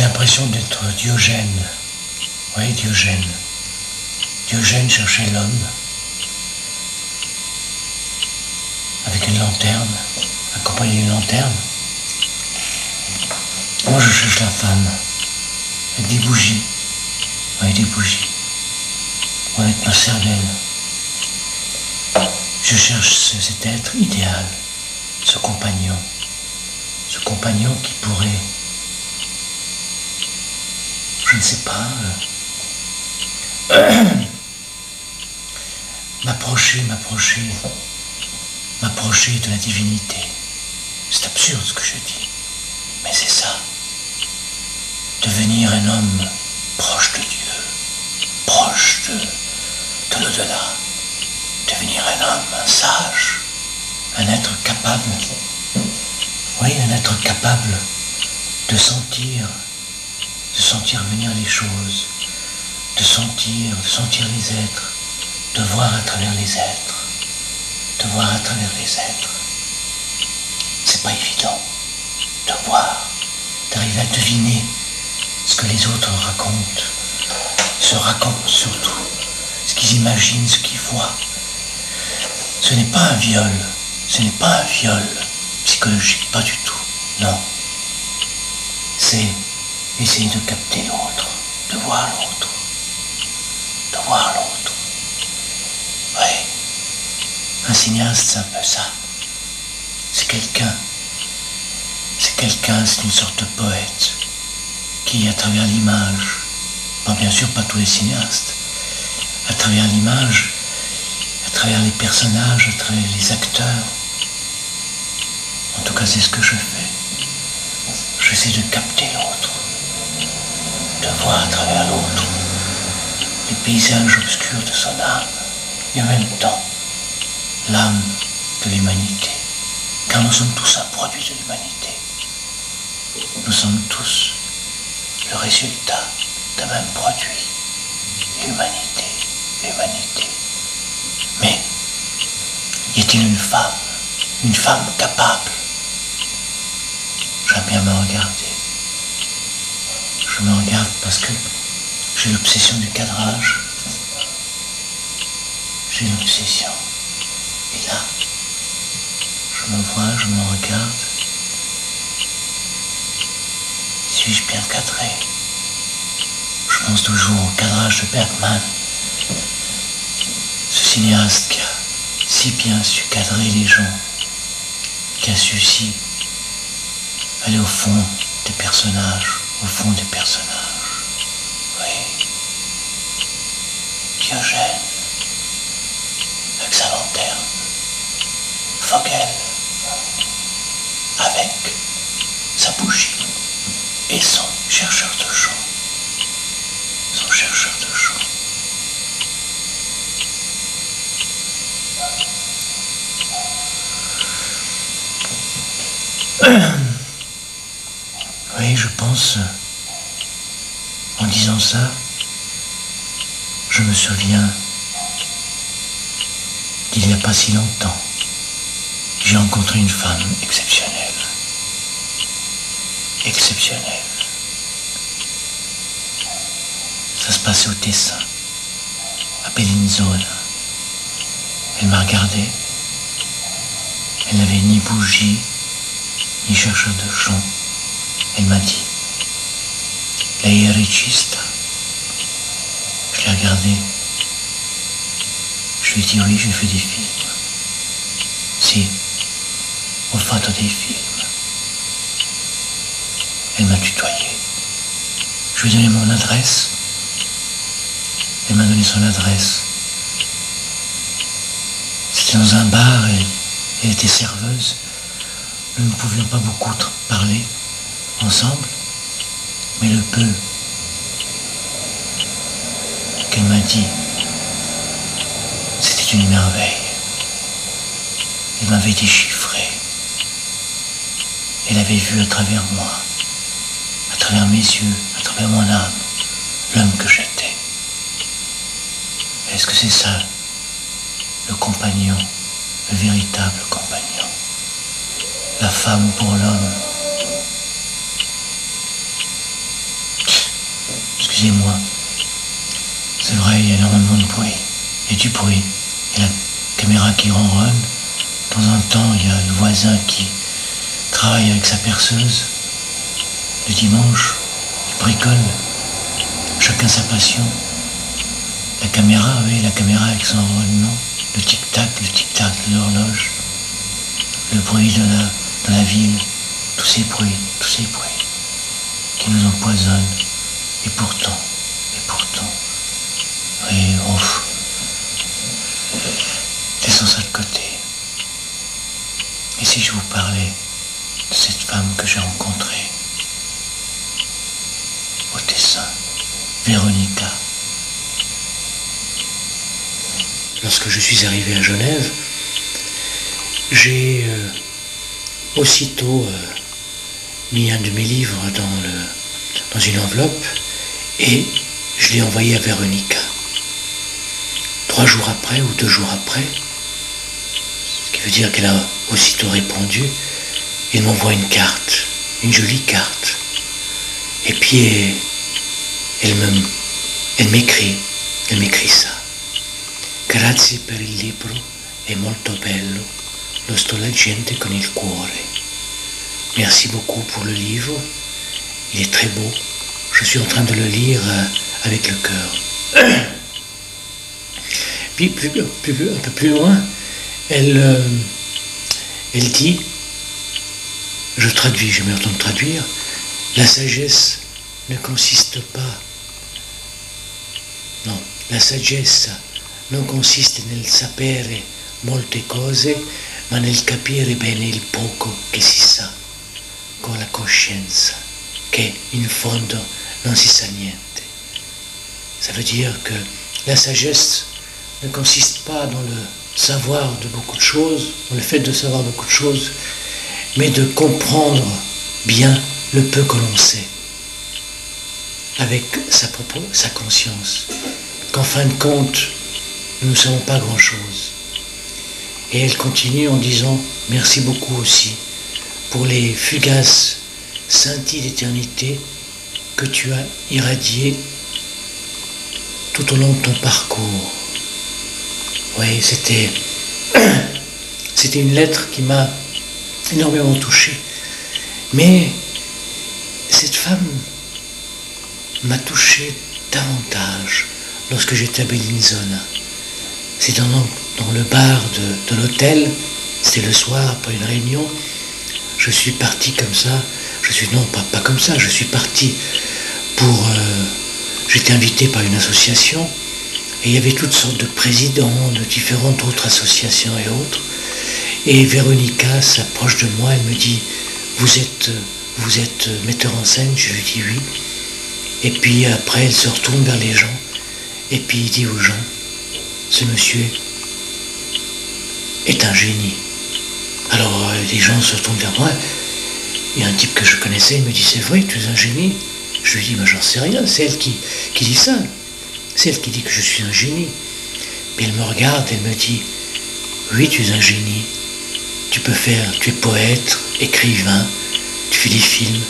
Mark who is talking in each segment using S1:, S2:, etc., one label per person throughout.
S1: j'ai l'impression d'être Diogène. Oui, Diogène. Diogène cherchait l'homme avec une lanterne, accompagné d'une lanterne. Moi, je cherche la femme avec des bougies. Oui, des bougies. Ou avec ma cervelle. Je cherche cet être idéal, ce compagnon qui pourrait, je ne sais pas, m'approcher de la divinité. C'est absurde ce que je dis, mais c'est ça. Devenir un homme proche de Dieu, proche de l'au-delà. Devenir un homme, un sage, un être capable, oui, un être capable de sentir venir les choses, de sentir les êtres, de voir à travers les êtres, C'est pas évident de voir, d'arriver à deviner ce que les autres racontent, se racontent surtout, ce qu'ils imaginent, ce qu'ils voient. Ce n'est pas un viol psychologique, pas du tout, non. C'est essayer de capter l'autre, de voir l'autre. Oui, un cinéaste, c'est un peu ça. C'est quelqu'un, c'est une sorte de poète qui, à travers l'image, bon, bien sûr pas tous les cinéastes, à travers l'image, à travers les personnages, à travers les acteurs. En tout cas, c'est ce que je fais. J'essaie de capter l'autre, de voir à travers l'autre les paysages obscurs de son âme, et en même temps, l'âme de l'humanité. Car nous sommes tous un produit de l'humanité. Nous sommes tous le résultat d'un même produit. L'humanité. Mais, y a-t-il une femme capable? J'aime bien me regarder. Je me regarde parce que j'ai l'obsession du cadrage. J'ai l'obsession. Et là, je me vois, je me regarde. Suis-je bien cadré? Je pense toujours au cadrage de Bergman. Ce cinéaste qui a si bien su cadrer les gens, qui a su si aller au fond des personnages, Oui. Diogène, avec sa lanterne. Vogel, avec sa bougie et son chercheur de chant. Oui, je pense, en disant ça, je me souviens d'il n'y a pas si longtemps. J'ai rencontré une femme exceptionnelle. Ça se passait au Tessin, à Bellinzona. Elle m'a regardé. Elle n'avait ni bougie, ni chercheur de chant. Elle m'a dit, lei è regista. Je l'ai regardé. Je lui ai dit, oui, je fais des films. Si, ho fatto dei film. Elle m'a tutoyé. Je lui ai donné mon adresse. Elle m'a donné son adresse. C'était dans un bar et elle était serveuse. Nous ne pouvions pas beaucoup parler ensemble, mais le peu qu'elle m'a dit, c'était une merveille. Elle m'avait déchiffré. Elle avait vu à travers moi, à travers mes yeux, à travers mon âme, l'homme que j'étais. Est-ce que c'est ça, le compagnon, le véritable compagnon? La femme pour l'homme. excusez-moi. C'est vrai, il y a énormément de bruit. Il y a du bruit. Il y a la caméra qui ronronne. De temps en temps, il y a le voisin qui travaille avec sa perceuse. Le dimanche, il bricole. Chacun sa passion. La caméra, oui, la caméra avec son ronronnement. Le tic-tac de l'horloge. Le bruit de la ville. Tous ces bruits qui nous empoisonnent. Et pourtant, oui, ouf. Laissons ça de côté. Et si je vous parlais de cette femme que j'ai rencontrée au Tessin, Véronica. Lorsque je suis arrivé à Genève, j'ai aussitôt mis un de mes livres dans une enveloppe et je l'ai envoyé à Véronica. 3 jours après ou 2 jours après, ce qui veut dire qu'elle a aussitôt répondu, elle m'envoie une carte, une jolie carte. Et puis elle m'écrit ça. Grazie per il libro, è molto bello, lo sto leggendo con il cuore. Merci beaucoup pour le livre, il est très beau, je suis en train de le lire avec le cœur. Puis un peu plus loin, elle dit, je traduis, je mets en train de traduire, la sagesse ne consiste pas, non, la saggezza non consiste nel sapere molte cose, ma nel capire bene il poco che si sa, con la coscienza, che in fondo non si sa niente. Ça veut dire que la sagesse ne consiste pas dans le savoir de beaucoup de choses, dans le fait de savoir beaucoup de choses, mais de comprendre bien le peu que l'on sait, avec sa conscience, qu'en fin de compte, nous ne savons pas grand-chose. Et elle continue en disant « Merci beaucoup aussi pour les fugaces scintilles d'éternité que tu as irradiées tout au long de ton parcours. » Oui, c'était une lettre qui m'a énormément touché. Mais cette femme m'a touché davantage lorsque j'étais à Bellinzona. C'est dans le bar de l'hôtel, c'était le soir après une réunion, je suis parti comme ça, pas comme ça, je suis parti j'étais invité par une association, et il y avait toutes sortes de présidents de différentes autres associations et autres, et Véronica s'approche de moi, elle me dit, vous êtes metteur en scène? Je lui dis oui, et puis après elle se retourne vers les gens, et puis il dit aux gens, ce monsieur est un génie. Alors les gens se retournent vers moi. Il y a un type que je connaissais, il me dit, c'est vrai, tu es un génie? Je lui dis, mais j'en sais rien, c'est elle qui dit ça. C'est elle qui dit que je suis un génie. Puis elle me regarde, elle me dit, oui, tu es un génie. Tu es poète, écrivain, tu fais des films,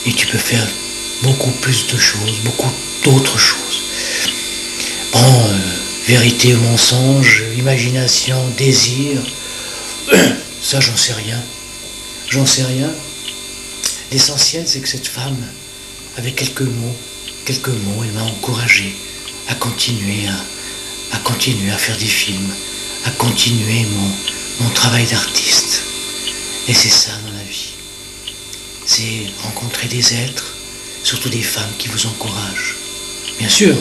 S1: et tu peux faire beaucoup plus de choses, beaucoup d'autres choses. Bon, vérité ou mensonge, imagination, désir, ça j'en sais rien. L'essentiel c'est que cette femme, avec quelques mots, elle m'a encouragé à continuer à faire des films, à continuer mon travail d'artiste. Et c'est ça dans la vie. C'est rencontrer des êtres, surtout des femmes qui vous encouragent. Bien sûr,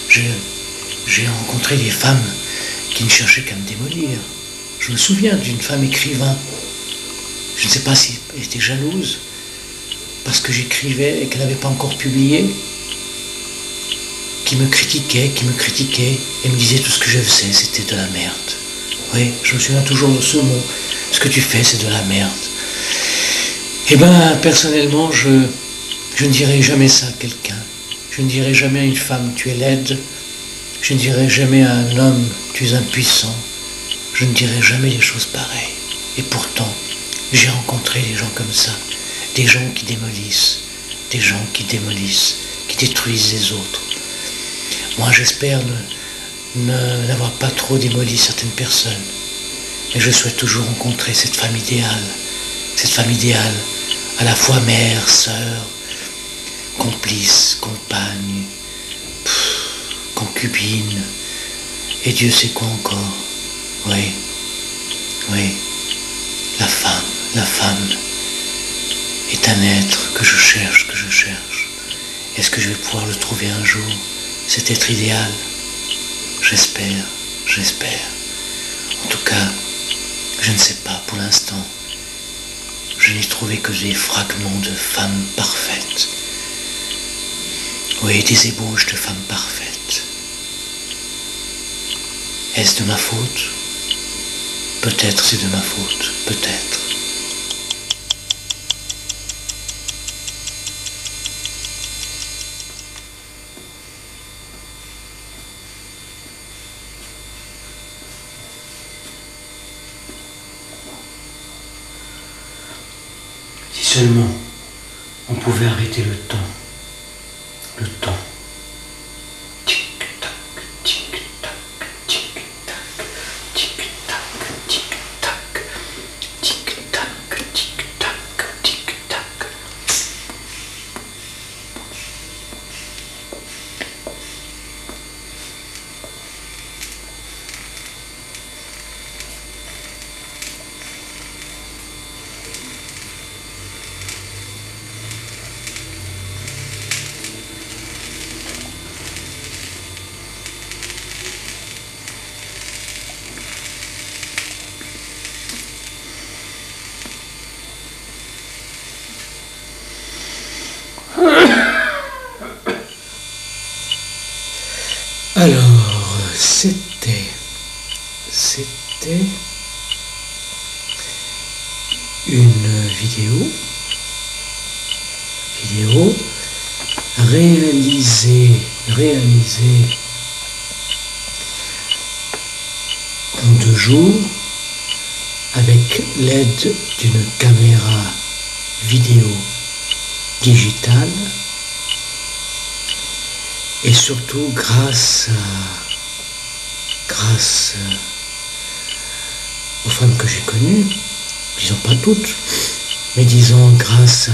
S1: j'ai rencontré des femmes qui ne cherchaient qu'à me démolir. Je me souviens d'une femme écrivain. Je ne sais pas si elle était jalouse parce que j'écrivais et qu'elle n'avait pas encore publié, qui me critiquait et me disait tout ce que je faisais, c'était de la merde. Oui, je me souviens toujours de ce mot. Ce que tu fais, c'est de la merde. Eh bien, personnellement, je ne dirai jamais ça à quelqu'un. Je ne dirai jamais à une femme, tu es laide. Je ne dirai jamais à un homme, tu es impuissant. Je ne dirai jamais des choses pareilles. Et pourtant, j'ai rencontré des gens comme ça. Des gens qui démolissent, détruisent les autres. Moi, j'espère n'avoir pas trop démoli certaines personnes. Mais je souhaite toujours rencontrer cette femme idéale, à la fois mère, sœur, complice, compagne, concubine, et Dieu sait quoi encore. Oui, la femme est un être que je cherche. Est-ce que je vais pouvoir le trouver un jour, cet être idéal? J'espère. En tout cas, je ne sais pas pour l'instant. Je n'ai trouvé que des fragments de femmes parfaites. Oui, des ébauches de femmes parfaites. Est-ce de ma faute? Peut-être c'est de ma faute, peut-être. Si seulement on pouvait arrêter le temps. Tic-tac, tic-tac, tic-tac, tic-tac, tic-tac, tic-tac, tic-tac, tic-tac. Alors, c'était une vidéo réalisée en 2 jours avec l'aide d'une caméra vidéo digitale. Et surtout grâce aux femmes que j'ai connues, disons pas toutes, mais disons grâce à